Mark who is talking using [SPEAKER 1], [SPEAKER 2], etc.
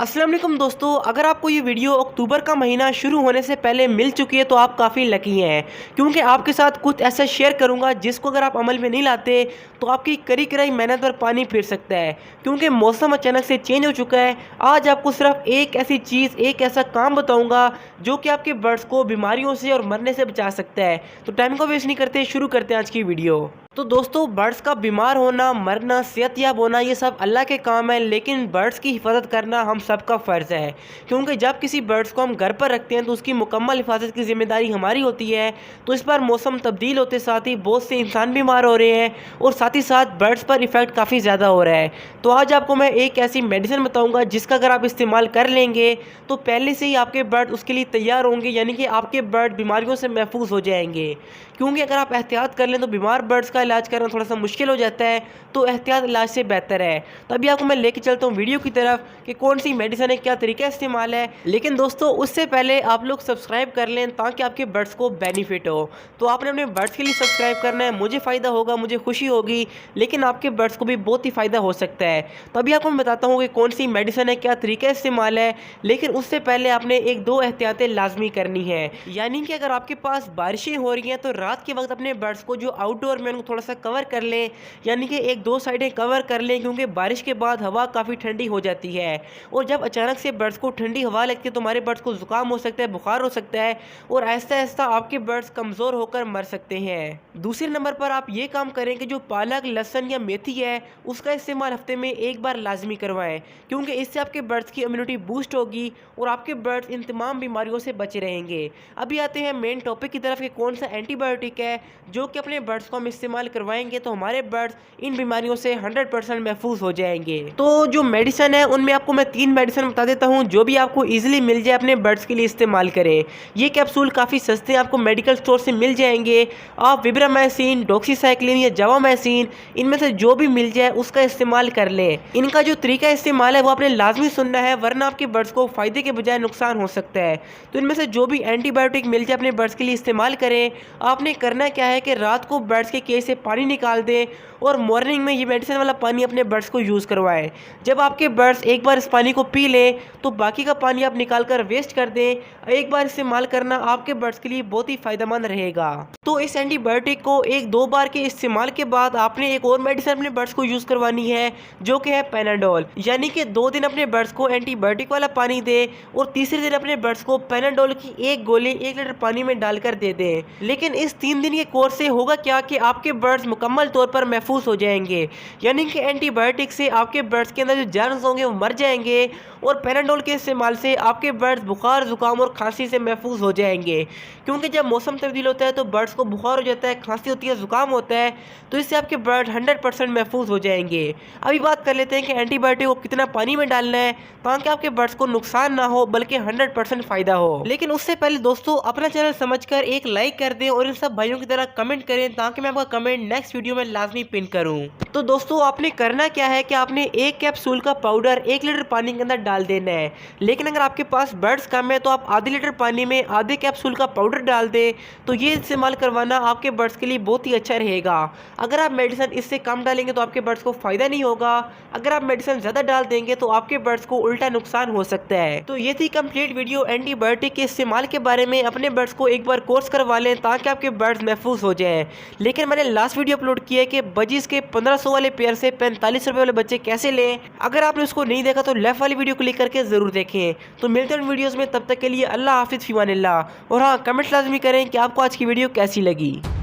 [SPEAKER 1] अस्सलाम वालेकुम दोस्तों, अगर आपको ये वीडियो अक्टूबर का महीना शुरू होने से पहले मिल चुकी है तो आप काफ़ी लकी हैं, क्योंकि आपके साथ कुछ ऐसा शेयर करूंगा जिसको अगर आप अमल में नहीं लाते तो आपकी करी कराई मेहनत पर पानी फिर सकता है। क्योंकि मौसम अचानक से चेंज हो चुका है। आज आपको सिर्फ एक ऐसी चीज़, एक ऐसा काम बताऊँगा जो कि आपके बर्ड्स को बीमारियों से और मरने से बचा सकता है। तो टाइम को वेस्ट नहीं करते, शुरू करते हैं आज की वीडियो। तो दोस्तों, बर्ड्स का बीमार होना, मरना, सेहतयाब होना, ये सब अल्लाह के काम है, लेकिन बर्ड्स की हिफाजत करना हम सबका फ़र्ज़ है। क्योंकि जब किसी बर्ड्स को हम घर पर रखते हैं तो उसकी मुकम्मल हिफाजत की ज़िम्मेदारी हमारी होती है। तो इस बार मौसम तब्दील होते साथ ही बहुत से इंसान बीमार हो रहे हैं और साथ ही साथ बर्ड्स पर इफ़ेक्ट काफ़ी ज़्यादा हो रहा है। तो आज आपको मैं एक ऐसी मेडिसिन बताऊँगा जिसका अगर आप इस्तेमाल कर लेंगे तो पहले से ही आपके बर्ड उसके लिए तैयार होंगे, यानी कि आपके बर्ड बीमारियों से महफूज हो जाएंगे। क्योंकि अगर आप एहतियात कर लें तो बीमार बर्ड्स का इलाज करना थोड़ा सा मुश्किल हो जाता है, तो एहतियात इलाज से बेहतर है। तो अभी आपको मैं लेके चलता हूँ वीडियो की तरफ कि कौन सी मेडिसिन है, क्या तरीका इस्तेमाल है। लेकिन दोस्तों, उससे पहले आप लोग सब्सक्राइब कर लें ताकि आपके बर्ड्स को बेनिफिट हो। तो आपने अपने बर्ड्स के लिए सब्सक्राइब करना है, मुझे फ़ायदा होगा, मुझे खुशी होगी, लेकिन आपके बर्ड्स को भी बहुत ही फ़ायदा हो सकता है। तो अभी आपको मैं बताता हूँ कि कौन सी मेडिसिन है, क्या तरीका इस्तेमाल है। लेकिन उससे पहले आपने एक दो एहतियातें लाजमी करनी है। यानी कि अगर आपके पास बारिशें हो रही हैं तो रात के वक्त अपने बर्ड्स को जो आउटडोर में उनको थोड़ा सा कवर कर लें, यानी कि एक दो साइडें कवर कर लें, क्योंकि बारिश के बाद हवा काफ़ी ठंडी हो जाती है। और जब अचानक से बर्ड्स को ठंडी हवा लगती है तो हमारे बर्ड्स को ज़ुकाम हो सकता है, बुखार हो सकता है और आहिस्ता आहिस्ता आपके बर्ड्स कमज़ोर होकर मर सकते हैं। दूसरे नंबर पर आप ये काम करें कि जो पालक, लहसुन या मेथी है उसका इस्तेमाल हफ्ते में एक बार लाजमी करवाएं, क्योंकि इससे आपके बर्ड्स की इम्यूनिटी बूस्ट होगी और आपके बर्ड्स इन तमाम बीमारियों से बचे रहेंगे। अभी आते हैं मेन टॉपिक की तरफ कि कौन सा एंटीबायोटिक है जो कि अपने बर्ड्स को हम इस्तेमाल करवाएंगे तो हमारे बर्ड्स इन बीमारियों से 100% महफूज हो जाएंगे। तो जो मेडिसिन है उनमें आपको मैं 3 मेडिसिन बता देता हूँ जो भी आपको ईजिली मिल जाए, अपने बर्ड्स के लिए इस्तेमाल करें। ये कैप्सूल काफ़ी सस्ते हैं, आपको मेडिकल स्टोर से मिल जाएंगे। आप विब्रामाइसिन, डॉक्सीसाइक्लिन या जवामाइसिन, इनमें से जो भी मिल जाए उसका इस्तेमाल कर लें। इनका जो तरीका इस्तेमाल है वो आपने लाजमी सुनना है, वरना आपके बर्ड्स को फ़ायदे के बजाय नुकसान हो सकता है। तो इनमें से जो भी एंटीबायोटिक मिल जाए अपने बर्ड्स के लिए इस्तेमाल करें। आपने करना क्या है कि रात को बर्ड्स के केज से पानी निकाल दें और मॉर्निंग में ये मेडिसिन वाला पानी अपने बर्ड्स को यूज़ करवाएं। जब आपके बर्ड्स एक बार इस पानी को पी लें तो बाकी का पानी आप निकाल कर वेस्ट कर दें। एक बार इस्तेमाल करना आपके बर्ड्स के लिए बहुत ही फ़ायदेमंद रहेगा। तो इस एंटीबायोटिक को एक दो बार के इस्तेमाल के बाद आपने एक और मेडिसिन अपने बर्ड्स को यूज़ करवानी है जो कि है पेनाडोल। यानी कि 2 दिन अपने बर्ड्स को एंटीबायोटिक वाला पानी दें और तीसरे दिन अपने बर्ड्स को पेनाडोल की एक गोली 1 लीटर पानी में डालकर दे दें। लेकिन इस 3 दिन के कोर्स से होगा क्या कि आपके बर्ड्स मुकम्मल तौर पर महफूज हो जाएंगे, यानी कि एंटीबायोटिक से आपके बर्ड्स के अंदर जो जर्म्स होंगे वो मर जाएंगे और पेनाडोल के इस्तेमाल से आपके बर्ड्स बुखार, जुकाम और खांसी से महफूज हो जाएंगे। क्योंकि जब मौसम तब्दील होता है तो बर्ड्स को बुखार हो जाता है, खांसी होती है, जुकाम होता है, तो इससे आपके बर्ड 100% महफूज हो जाएंगे। अभी बात कर लेते हैं कि एंटीबायोटिक को कितना पानी में डालना है ताकि आपके बर्ड्स को नुकसान ना हो बल्कि 100% फ़ायदा हो। लेकिन उससे पहले दोस्तों, अपना चैनल समझकर एक लाइक कर दें और इन सब भाइयों की तरह कमेंट करें ताकि मैं आपका कमेंट नेक्स्ट वीडियो में लाजमी पिन करूं। तो दोस्तों, आपने करना क्या है कि आपने एक कैप्सूल का पाउडर 1 लीटर पानी के अंदर डाल देना है। लेकिन अगर आपके पास बर्ड्स कम है तो आप आधे लीटर पानी में आधे कैप्सूल का पाउडर डाल दें। तो ये इस्तेमाल करवाना आपके बर्ड्स के लिए बहुत ही अच्छा रहेगा। अगर आप मेडिसिन इससे कम डालेंगे तो आपके बर्ड्स को फ़ायदा नहीं होगा, अगर आप मेडिसिन ज़्यादा डाल देंगे तो आपके बर्ड्स को उल्टा नुकसान हो सकता है। तो ये थी कंप्लीट वीडियो एंटीबायोटिक के इस्तेमाल के बारे में। अपने बर्ड्स को एक बार कोर्स करवा लें ताकि आपके बर्ड्स महफूज हो जाएं। लेकिन मैंने लास्ट वीडियो अपलोड किया है कि बजीज के 1500 वाले पेयर से 45 रुपये वाले बच्चे कैसे लें। अगर आपने उसको नहीं देखा तो लेफ्ट वाली वीडियो क्लिक करके ज़रूर देखें। तो मिलते हैं वीडियोज़ में, तब तक के लिए अल्लाह हाफिज़, फ़ी अमान अल्लाह। और हाँ, कमेंट लाजमी करें कि आपको आज की वीडियो कैसी लगी।